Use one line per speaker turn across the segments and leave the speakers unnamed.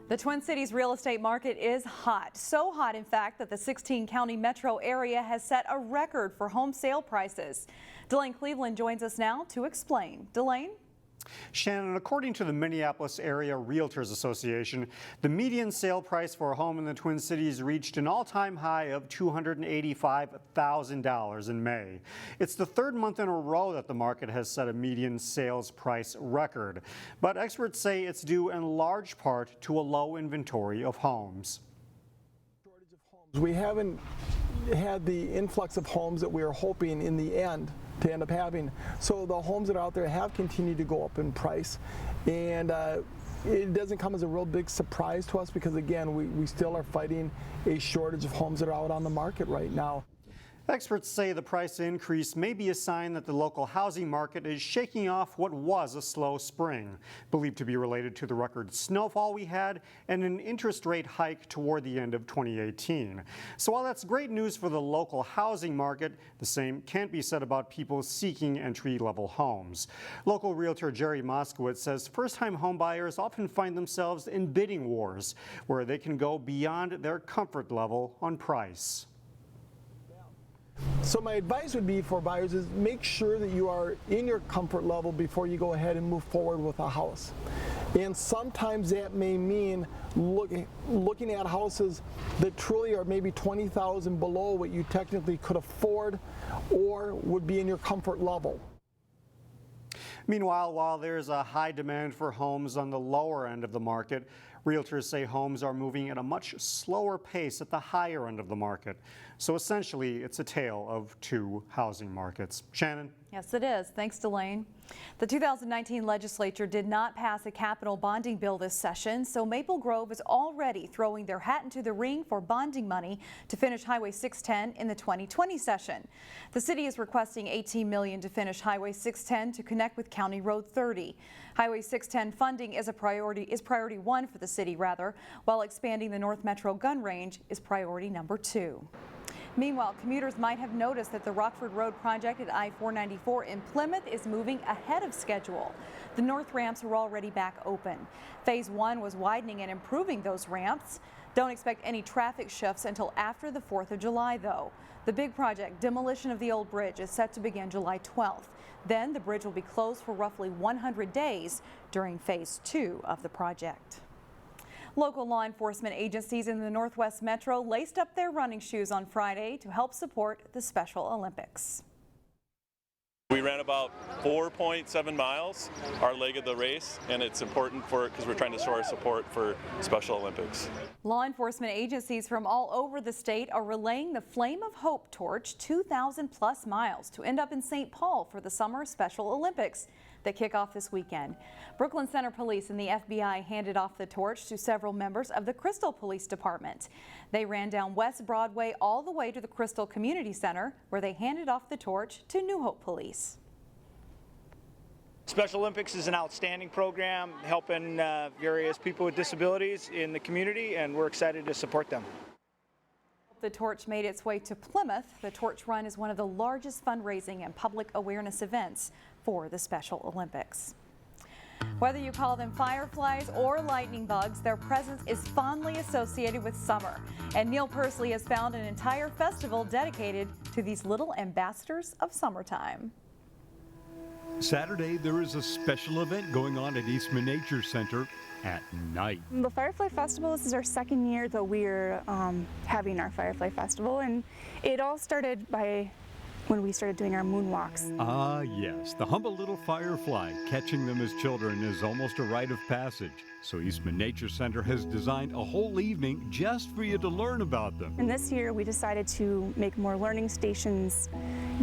The Twin Cities real estate market is hot. So hot, in fact, that the 16-county metro area has set a record for home sale prices. Delane Cleveland joins us now to explain. Delane?
Shannon, according to the Minneapolis Area Realtors Association, the median sale price for a home in the Twin Cities reached an all-time high of $285,000 in May. It's the third month in a row that the market has set a median sales price record. But experts say it's due in large part to a low inventory of homes.
We haven't had the influx of homes that we were hoping in the end to end up having. So the homes that are out there have continued to go up in price, and it doesn't come as a real big surprise to us because, again, we still are fighting a shortage of homes that are out on the market right now.
Experts say the price increase may be a sign that the local housing market is shaking off what was a slow spring, believed to be related to the record snowfall we had and an interest rate hike toward the end of 2018. So while that's great news for the local housing market, the same can't be said about people seeking entry-level homes. Local realtor Jerry Moskowitz says first-time home buyers often find themselves in bidding wars where they can go beyond their comfort level on price.
So my advice would be for buyers is make sure that you are in your comfort level before you go ahead and move forward with a house. And sometimes that may mean looking at houses that truly are maybe $20,000 below what you technically could afford or would be in your comfort level.
Meanwhile, while there's a high demand for homes on the lower end of the market, realtors say homes are moving at a much slower pace at the higher end of the market. So essentially, it's a tale of two housing markets. Shannon?
Yes, it is. Thanks, Delane. The 2019 legislature did not pass a capital bonding bill this session, so Maple Grove is already throwing their hat into the ring for bonding money to finish Highway 610 in the 2020 session. The city is requesting $18 million to finish Highway 610 to connect with County Road 30. Highway 610 funding is priority one for the city, while expanding the North Metro gun range is priority number 2. Meanwhile, commuters might have noticed that the Rockford Road project at I-494 in Plymouth is moving ahead of schedule. The north ramps are already back open. Phase 1 was widening and improving those ramps. Don't expect any traffic shifts until after the 4th of July, though. The big project, demolition of the old bridge, is set to begin July 12th. Then the bridge will be closed for roughly 100 days during Phase 2 of the project. Local law enforcement agencies in the Northwest Metro laced up their running shoes on Friday to help support the Special Olympics.
We ran about 4.7 miles, our leg of the race, and it's important because we're trying to show our support for Special Olympics. Law
enforcement agencies from all over the state are relaying the Flame of Hope torch 2,000 plus miles to end up in St. Paul for the Summer Special Olympics that kick off this weekend. Brooklyn Center Police and the FBI handed off the torch to several members of the Crystal Police Department. They ran down West Broadway all the way to the Crystal Community Center, where they handed off the torch to New Hope Police.
Special Olympics is an outstanding program helping various people with disabilities in the community, and we're excited to support them.
The torch made its way to Plymouth. The Torch Run is one of the largest fundraising and public awareness events for the Special Olympics. Whether you call them fireflies or lightning bugs, their presence is fondly associated with summer. And Neil Persley has found an entire festival dedicated to these little ambassadors of summertime.
Saturday, there is a special event going on at Eastman Nature Center at night.
The Firefly Festival, this is our second year that we're having our Firefly Festival, and it all started by when we started doing our moonwalks.
Ah, yes, the humble little firefly. Catching them as children is almost a rite of passage. So Eastman Nature Center has designed a whole evening just for you to learn about them.
And this year we decided to make more learning stations,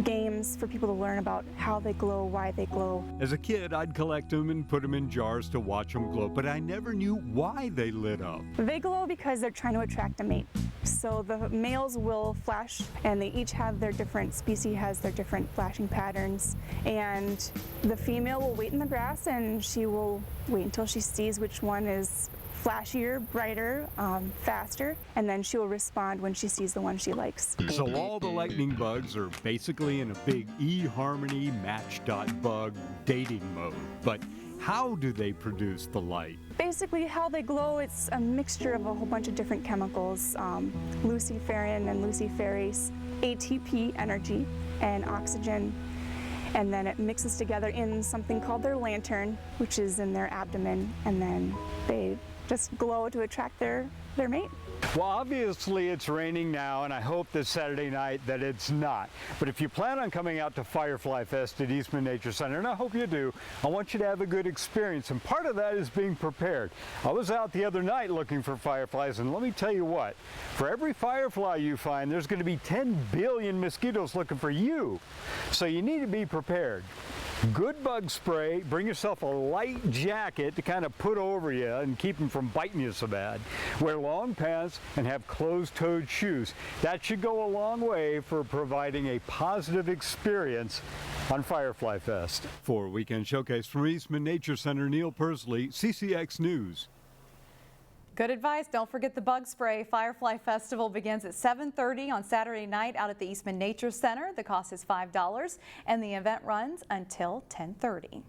games for people to learn about how they glow, why they glow.
As a kid, I'd collect them and put them in jars to watch them glow, but I never knew why they lit up.
They glow because they're trying to attract a mate. So the males will flash, and they each have their different species, has their different flashing patterns. And the female will wait in the grass, and she will wait until she sees which one is flashier, brighter, faster, and then she will respond when she sees the one she likes.
So all the lightning bugs are basically in a big eHarmony match.bug dating mode. But how do they produce the light?
Basically how they glow, it's a mixture of a whole bunch of different chemicals, luciferin and luciferase, ATP, energy, and oxygen. And then it mixes together in something called their lantern, which is in their abdomen, and then they just glow to attract their mate.
Well, obviously it's raining now, and I hope this Saturday night that it's not. But if you plan on coming out to Firefly Fest at Eastman Nature Center, and I hope you do, I want you to have a good experience, and part of that is being prepared. I was out the other night looking for fireflies, and let me tell you what, for every firefly you find, there's going to be 10 billion mosquitoes looking for you. So you need to be prepared. Good bug spray, bring yourself a light jacket to kind of put over you and keep them from biting you so bad. Wear long pants and have closed-toed shoes. That should go a long way for providing a positive experience on Firefly Fest. For Weekend Showcase from Eastman Nature Center, Neil Persley, CCX News.
Good advice. Don't forget the bug spray. Firefly Festival begins at 7:30 on Saturday night out at the Eastman Nature Center. The cost is $5 and the event runs until 10:30.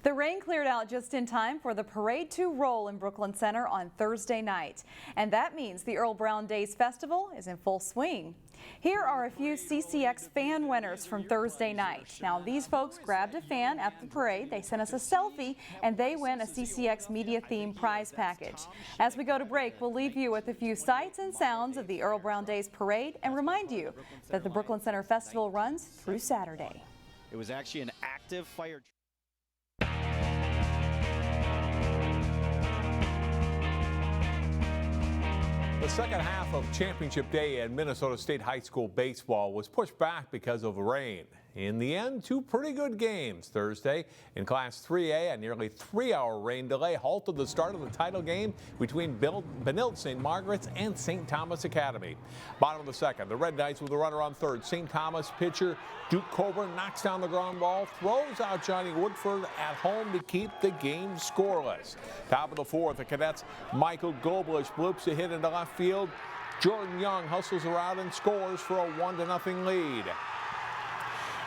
The rain cleared out just in time for the parade to roll in Brooklyn Center on Thursday night. And that means the Earle Brown Days Festival is in full swing. Here are a few CCX fan winners from Thursday night. Now, these folks grabbed a fan at the parade, they sent us a selfie, and they win a CCX media themed prize package. As we go to break, we'll leave you with a few sights and sounds of the Earle Brown Days parade and remind you that the Brooklyn Center Festival runs through Saturday.
It was actually an active fire.
The second half of Championship Day at Minnesota State High School baseball was pushed back because of rain. In the end, two pretty good games Thursday. In Class 3A, a nearly 3-hour rain delay halted the start of the title game between Benilde-St. Margaret's and St. Thomas Academy. Bottom of the second, the Red Knights with a runner on third. St. Thomas pitcher Duke Coburn knocks down the ground ball, throws out Johnny Woodford at home to keep the game scoreless. Top of the fourth, the Cadets' Michael Goblich blips a hit into left field. Jordan Young hustles around and scores for a 1-0 lead.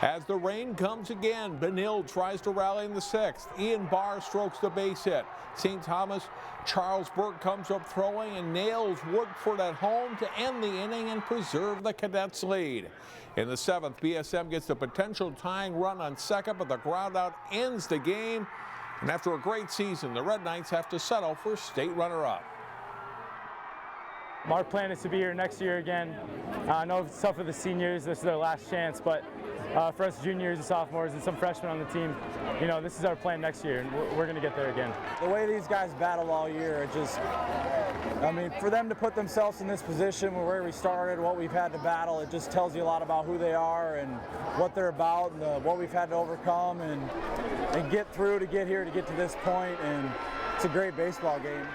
As the rain comes again, Benilde tries to rally in the sixth. Ian Barr strokes the base hit. St. Thomas, Charles Burke comes up throwing and nails Woodford at home to end the inning and preserve the Cadets' lead. In the seventh, BSM gets the potential tying run on second, but the ground out ends the game. And after a great season, the Red Knights have to settle for state runner-up.
Our plan is to be here next year again. I know it's tough for the seniors. This is their last chance, but for us juniors and sophomores and some freshmen on the team, you know, this is our plan next year, and we're going to get there again.
The way these guys battle all year, it just, I mean, for them to put themselves in this position where we started, what we've had to battle, it just tells you a lot about who they are and what they're about and what we've had to overcome and get through to get here, to get to this point, and it's a great baseball game.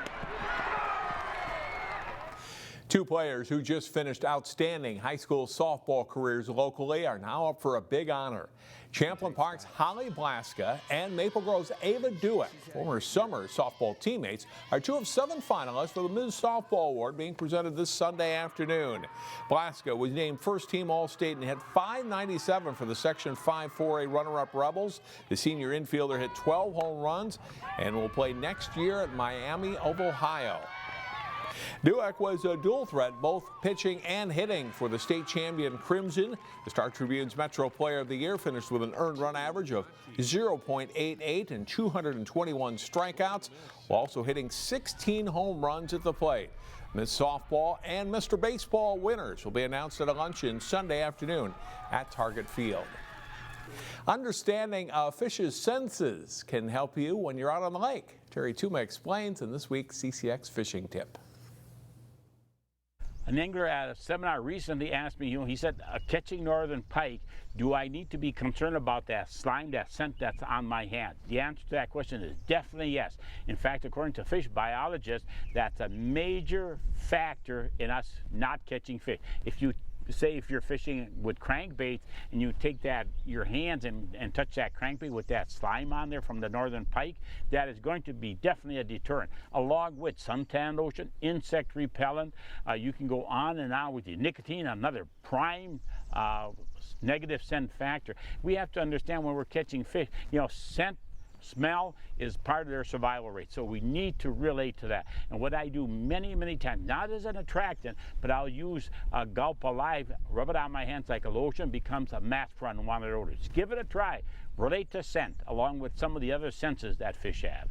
Two players who just finished outstanding high school softball careers locally are now up for a big honor. Champlin Park's Holly Blaska and Maple Grove's Ava Dewitt, former summer softball teammates, are two of 7 finalists for the Ms. Softball Award being presented this Sunday afternoon. Blaska was named first team All-State and had .597 for the Section 5-4A runner-up Rebels. The senior infielder hit 12 home runs and will play next year at Miami of Ohio. Dewitt was a dual threat, both pitching and hitting for the state champion Crimson. The Star Tribune's Metro Player of the Year finished with an earned run average of 0.88 and 221 strikeouts, while also hitting 16 home runs at the plate. Miss Softball and Mr. Baseball winners will be announced at a luncheon Sunday afternoon at Target Field. Understanding a fish's senses can help you when you're out on the lake. Terry Tuma explains in this week's CCX Fishing Tip.
An angler at a seminar recently asked me, he said, catching northern pike, do I need to be concerned about that slime, that scent that's on my hand? The answer to that question is definitely yes. In fact, according to fish biologists, that's a major factor in us not catching fish. If you say if you're fishing with crankbaits and you take your hands and touch that crankbait with that slime on there from the northern pike, that is going to be definitely a deterrent. Along with suntan lotion, insect repellent, you can go on and on with the nicotine, another prime negative scent factor. We have to understand when we're catching fish, scent, smell is part of their survival rate, so we need to relate to that. And what I do many, many times, not as an attractant, but I'll use a Gulp Alive, rub it on my hands like a lotion, becomes a mask for unwanted odors. Give it a try. Relate to scent, along with some of the other senses that fish have.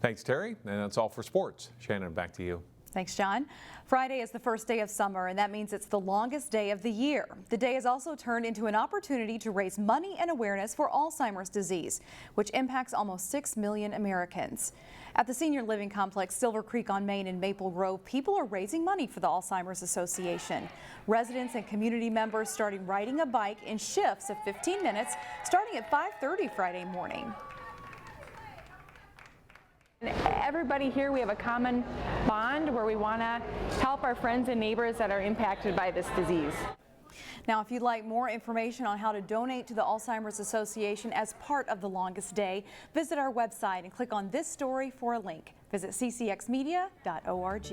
Thanks, Terry. And that's all for sports. Shannon, back to you.
Thanks, John. Friday is the first day of summer, and that means it's the longest day of the year. The day is also turned into an opportunity to raise money and awareness for Alzheimer's disease, which impacts almost 6 million Americans. At the senior living complex Silver Creek on Main in Maple Grove, people are raising money for the Alzheimer's Association. Residents and community members starting riding a bike in shifts of 15 minutes, starting at 5:30 Friday morning.
Everybody here, we have a common bond where we want to help our friends and neighbors that are impacted by this disease.
Now, if you'd like more information on how to donate to the Alzheimer's Association as part of the longest day, visit our website and click on this story for a link. Visit ccxmedia.org.